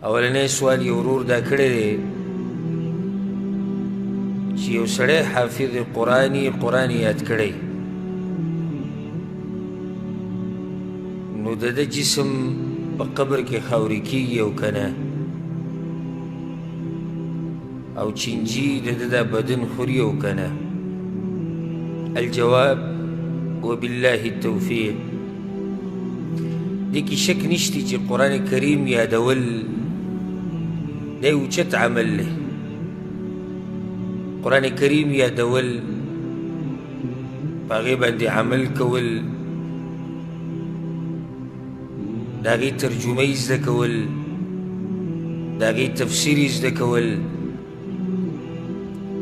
اولنی سوال یو ورور دا کړی دی چې یو سړی حافظ قرآن یاد کړی نو د ده جسم په قبر کې خاورې کېږي او که نه او چینجي د ده دا بدن خوري او که نه الجواب وبالله التوفیق دې کې شک نشتی چې قرآن کریم یادول دا اوچت عمل دی قرآن کریم یادول په هغې باندې عمل کول د هغې ترجمه یې زده کول د هغې تفسیر یې زده کول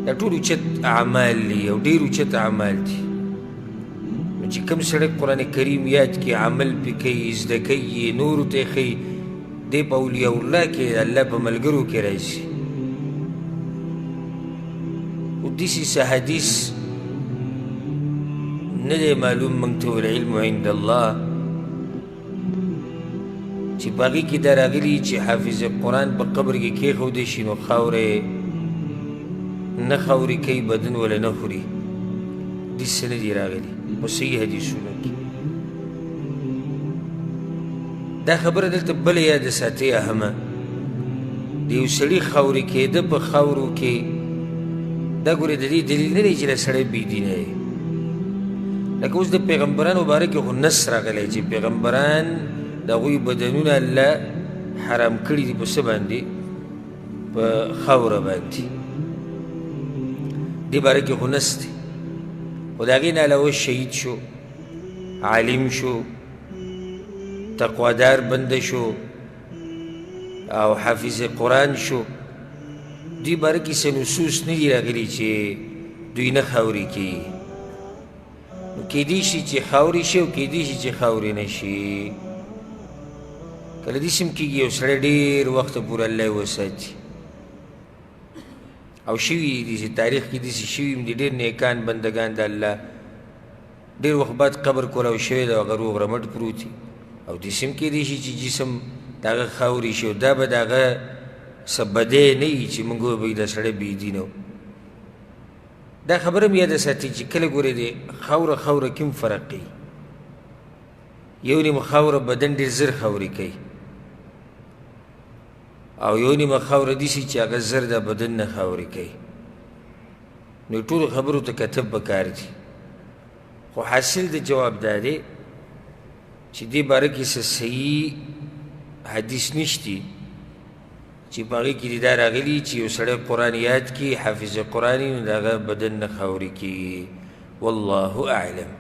دا ټول اوچت اعمال دي او ډېر اوچت اعمال دي نو چې کوم سړی قرآن کریم یاد کړي عمل پې کوي زده کوي نورو ته یې ښیي دی په اولیاء الله کې الله په ملګرو کې راځي خو داسې څه حدیث نه دی معلوم موږ ته والعلم عند الله چې په هغې کې دا راغلي چې حافظ قرآن په قبر کې کېښودی شي نو خاورې نه خاورې کوي بدن ولا نه خوري داسې څه نه دي راغلي په صحیح حدیثونو کې دا خبره دلته بله یاده ساتئ اهمه د یو سړي خاورې کېده په خاورو کې دا ګورې د دې دلیل نه دی چې دا سړی بېدینه دی لکه اوس د پیغمبرانو باره کې خو نص راغلی چې پیغمبران د هغوی بدنونه الله حرام کړي دي په څه باندې په خاوره باندې دې باره کې خو نص دی خو د هغې نه علاوه شهید شو عالم شو تقوادار بنده شو او حافظ قرآن شو دوی باره کې څه نصوص نه دي راغلي چې دوی نه خاورې کېږي نو کیدی شي چې خاورې شي او کیدی شي چې خاورې نه شي کله داسې هم کېږي یو سړی ډېر وخته پورې الله یې وساتي او شوي دي چې تاریخ کې داسې شوي هم دي ډېر نیکان بندګان د الله ډېر وخت بعد قبر کولاو شوی دی او هغه روغ رمټ پروت وي او داسې هم کېدی شي چې جسم د هغه خاورې شي او دا به د هغه څه بدی نه وي چې موږ وایو دا سړی بېدینه و دا خبره هم یاده ساتي چې کله ګورې د خاوره کې هم فرق کوي یو نیمه خاوره بدن ډېر زر خاورې کوي او یو نیمه خاوره داسې چې هغه زر د بدن نه خاورې کوي نو ټولو خبرو ته کتب پکار دي خو حاصل د جواب دا دی چې دې باره کې څه صحیح حدیث نشتی چې په هغې کې دې دا راغلي چې یو سړی قرآن یاد کړي حافظ قرآن نو د هغه بدن نه خاورې کېږي والله اعلم